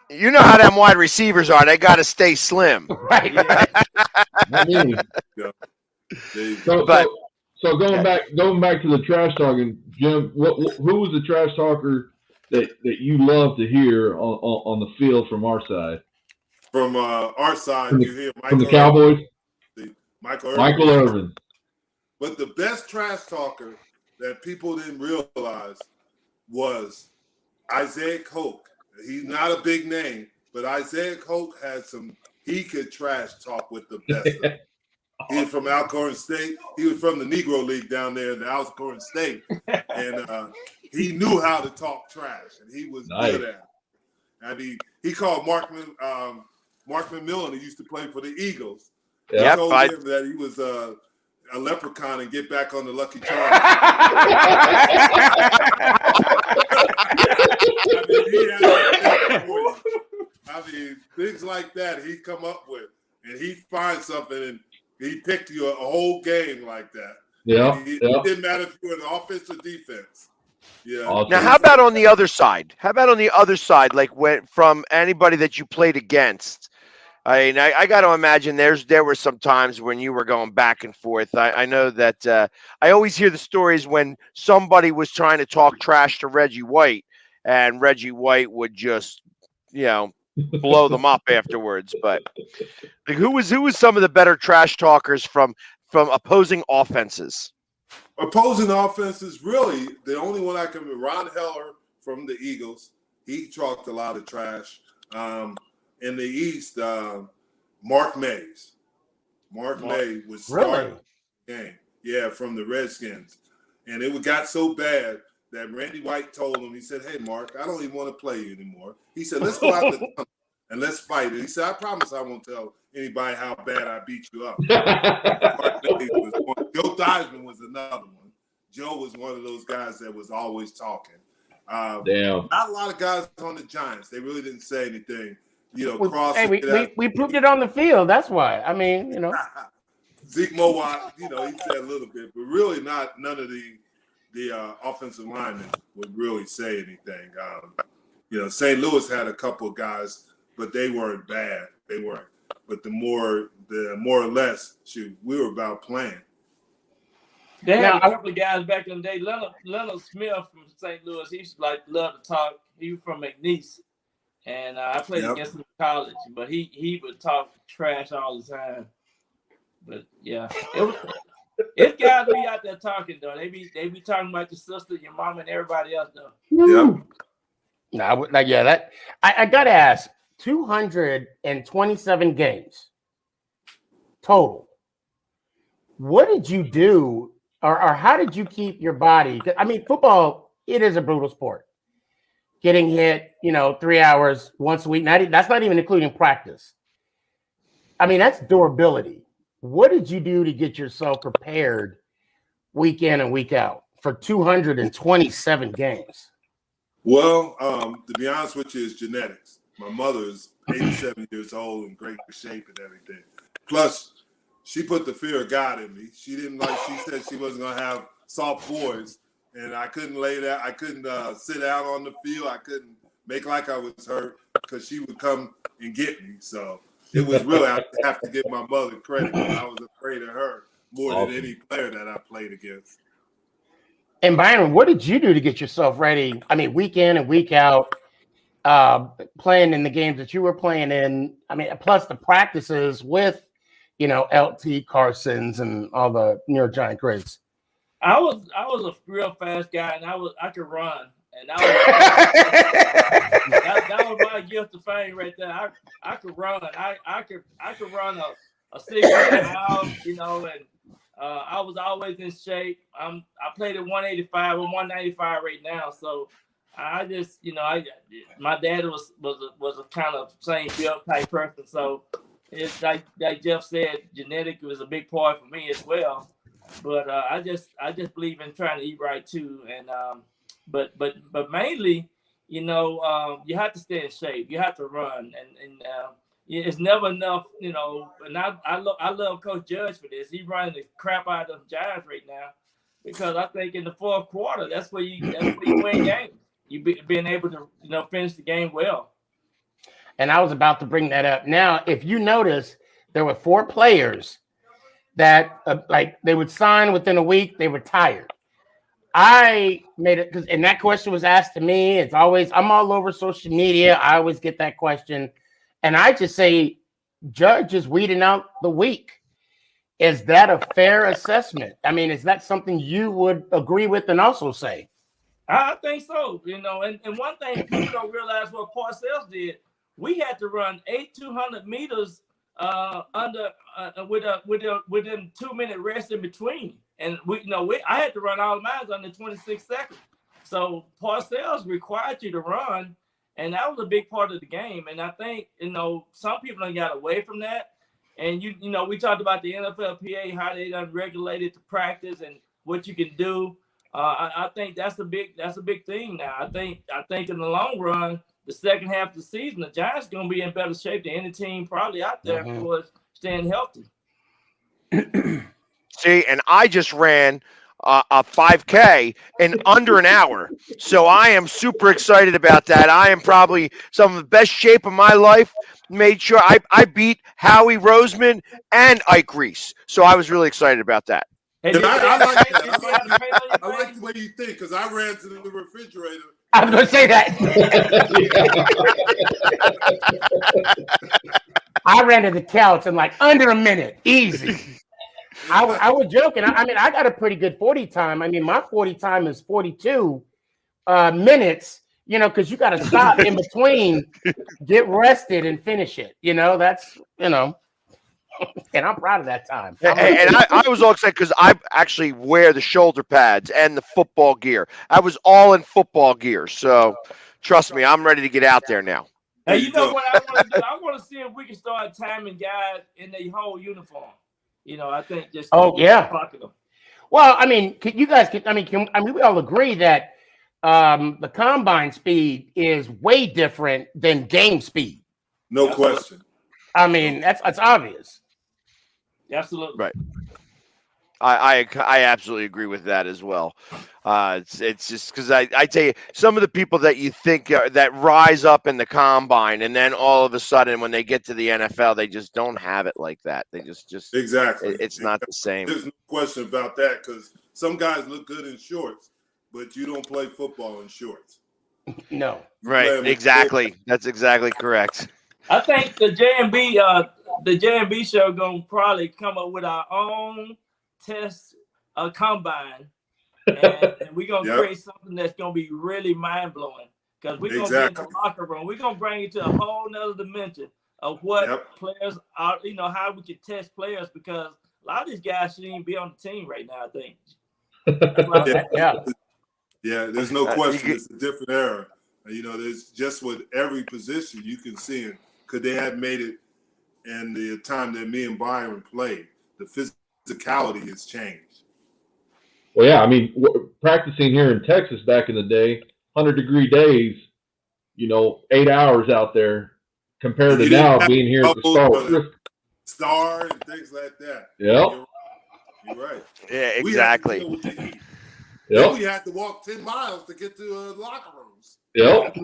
You know how them wide receivers are. They got to stay slim. Right. So going back to the trash talking, Jim, who was the trash talker that you love to hear on the field from our side? From our side, you hear from the Cowboys? Michael Irvin. But the best trash talker that people didn't realize was Isaiah Coke. He's not a big name, but Isaiah Coke he could trash talk with the best of them. He's from Alcorn State. He was from the Negro League down there in the Alcorn State. And he knew how to talk trash, and he was good at it. I mean, he called Mark McMillan, who used to play for the Eagles. He told him that he was a leprechaun and get back on the Lucky Charms. I mean, things like that he come up with, and he finds something, and he picked you a whole game like that. It didn't matter if you were in offense or defense. Yeah. Now, how about on the other side? Like from anybody that you played against? I mean, I got to imagine there were some times when you were going back and forth. I know that I always hear the stories when somebody was trying to talk trash to Reggie White, and Reggie White would just, blow them up afterwards. But like, who was some of the better trash talkers from opposing offenses? Opposing offenses, really, the only one I can remember, Ron Heller from the Eagles. He talked a lot of trash. In the East, Mark Mays. Mark Mays was starting the game. Yeah, from the Redskins. And it got so bad that Randy White told him, he said, hey, Mark, I don't even want to play you anymore. He said, let's go out the tunnel and let's fight. And he said, I promise I won't tell anybody how bad I beat you up. Mark Mays was one. Joe Theismann was another one. Joe was one of those guys that was always talking. Not a lot of guys on the Giants. They really didn't say anything. crossing we proved it on the field. That's why. I mean, Zeke Mowat, he said a little bit, but really none of the offensive linemen would really say anything. St. Louis had a couple of guys, but they weren't bad. They weren't. But the more or less, we were about playing. They had a couple of guys back in the day. Leonard Smith from St. Louis, he used to love to talk. He was from McNeese, and I played against him in college. But he would talk trash all the time. But yeah, it's guys be out there talking though. They be talking about your sister, your mom, and everybody else though. Yep. No, I gotta ask. 227 games total. What did you do, or how did you keep your body? I mean, football, it is a brutal sport. Getting hit, 3 hours once a week. That's not even including practice. I mean, that's durability. What did you do to get yourself prepared week in and week out for 227 games? Well, to be honest with you, it's genetics. My mother is 87 years old in great shape and everything. Plus, she put the fear of God in me. She said she wasn't going to have soft boys, and I couldn't I couldn't sit out on the field. I couldn't make like I was hurt because she would come and get me. So it was really, I have to give my mother credit. I was afraid of her more than any player that I played against. And Byron, what did you do to get yourself ready? I mean, week in and week out, playing in the games that you were playing in. I mean, plus the practices with, LT Carsons and all the New York Giant greats. I was a real fast guy, and I could run, and that was my gift of fame right there. I could run. I could run a 6 mile, and I was always in shape. I played at 185 or 195 right now, so I just, my dad was a kind of same build type person, so it's like Jeff said, genetic was a big part for me as well. But I just believe in trying to eat right too, and but mainly, you have to stay in shape. You have to run, and it's never enough, And I love Coach Judge for this. He's running the crap out of the Giants right now, because I think in the fourth quarter that's where you win games. Being able to finish the game well. And I was about to bring that up. Now, if you notice, there were 4 players that they would sign within a week, they retired. I made it and that question was asked to me. It's always, I'm all over social media. I always get that question. And I just say, Judge is weeding out the weak. Is that a fair assessment? I mean, is that something you would agree with and also say? I think so, and one thing people don't realize what Parcells did, we had to run 200 meters within 2-minute rest in between. And I had to run all of mine under 26 seconds. So Parcells required you to run, and that was a big part of the game. And I think, some people done got away from that. And we talked about the NFLPA, how they done regulated the practice and what you can do. I think that's a big thing now. I think in the long run, the second half of the season, the Giants are going to be in better shape than any team probably out there for staying healthy. See, and I just ran a 5K in under an hour. So I am super excited about that. I am probably some of the best shape of my life. Made sure I beat Howie Roseman and Ike Reese. So I was really excited about that. And I like that. I like the way you think, because I ran to the refrigerator. I was going to say that. I ran to the couch in under a minute. Easy. I was joking. I mean, I got a pretty good 40 time. I mean, my 40 time is 42 minutes, because you got to stop in between, get rested, and finish it. That's, and I'm proud of that time. And I was all excited because I actually wear the shoulder pads and the football gear. I was all in football gear. So trust me, I'm ready to get out there now. Hey, you know what I want to do? I want to see if we can start timing guys in their whole uniform. I think just pocket them. Well, I mean, we all agree that the combine speed is way different than game speed. No question. I mean, that's obvious. Absolutely. Right. I absolutely agree with that as well. It's just because I tell you, some of the people that you think that rise up in the combine, and then all of a sudden when they get to the NFL, they just don't have it like that. They just Exactly. it's not the same. There's no question about that, because some guys look good in shorts, but you don't play football in shorts. No. Right. Exactly. That's exactly correct. I think the JMB show gonna probably come up with our own test combine, and we're gonna create something that's gonna be really mind blowing, because we're gonna get in the locker room. We're gonna bring it to a whole nother dimension of what players are. How we can test players, because a lot of these guys shouldn't even be on the team right now, I think. Yeah, there's no question. It's a different era. There's just with every position you can see it. Could they have made it in the time that me and Byron played? The physicality has changed. Well, yeah, I mean, practicing here in Texas back in the day, 100-degree days, 8 hours out there, compared to now being here at the Star and things like that. Yeah. You're right. Yeah, exactly. Then we had to walk 10 miles to get to locker rooms. Yep.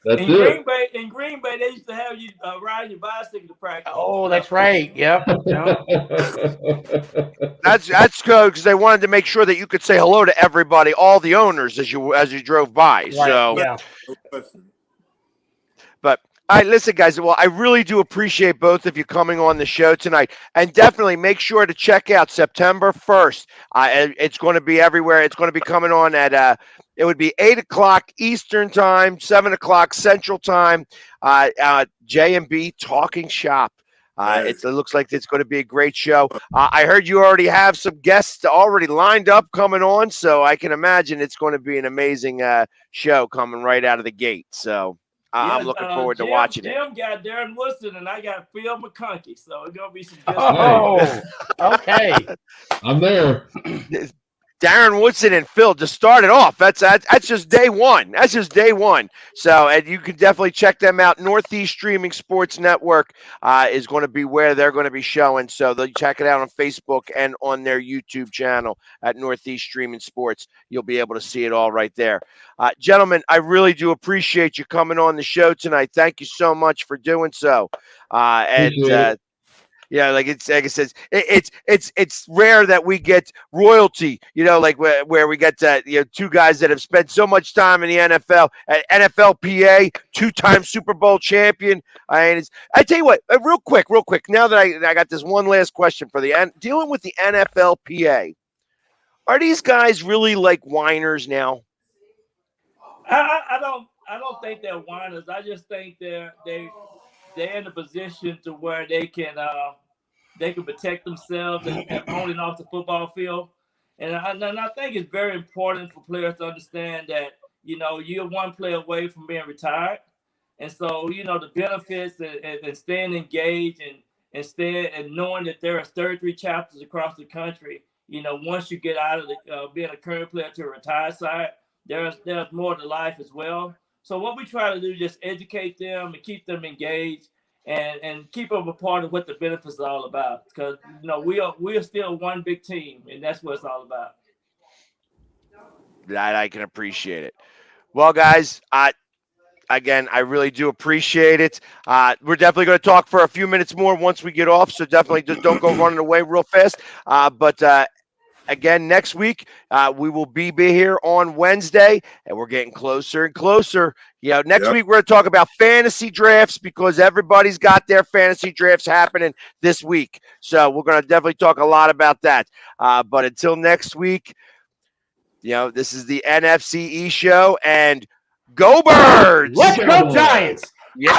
That's in it. In Green Bay, they used to have you ride your bicycle to practice. Oh, that's right. Yep. That's good, because they wanted to make sure that you could say hello to everybody, all the owners, as you drove by. Right. So, yeah. But all right, listen, guys. Well, I really do appreciate both of you coming on the show tonight, and definitely make sure to check out September 1st. It's going to be everywhere. It's going to be coming on at it would be 8:00 Eastern time, 7:00 Central time. JMB Talking Shop. It looks like it's going to be a great show. I heard you already have some guests already lined up coming on, so I can imagine it's going to be an amazing show coming right out of the gate. So. I'm looking forward to watching it. Jim got Darren Woodson, and I got Phil McConkey, so it's gonna be some good stuff. Okay. I'm there. Darren Woodson and Phil just started off. That's just day one. That's just day one. So, and you can definitely check them out. Northeast Streaming Sports Network is going to be where they're going to be showing. So they'll check it out on Facebook and on their YouTube channel at Northeast Streaming Sports. You'll be able to see it all right there. Gentlemen, I really do appreciate you coming on the show tonight. Thank you so much for doing so. Yeah, like I said, it's rare that we get royalty, like where we get that, two guys that have spent so much time in the NFL, NFLPA, two-time Super Bowl champion. I tell you what, real quick. Now that I got this one last question for dealing with the NFLPA, are these guys really like whiners now? I don't think they're whiners. I just think they're in a position to where they can protect themselves and on and off the football field. And I think it's very important for players to understand that, you're one play away from being retired. And so, the benefits and staying engaged and knowing that there are 33 chapters across the country, once you get out of being a current player to a retired side, there's more to life as well. So what we try to do is just educate them and keep them engaged and keep them a part of what the benefits are all about. Because, we are still one big team, and that's what it's all about. That I can appreciate it. Well, guys, I really do appreciate it. We're definitely going to talk for a few minutes more once we get off, so definitely just don't go running away real fast. But again, next week, we will be here on Wednesday, and we're getting closer and closer. Next week, we're going to talk about fantasy drafts, because everybody's got their fantasy drafts happening this week. So we're going to definitely talk a lot about that. But until next week, this is the NFC East show, and go Birds! Let's go Giants! Yeah!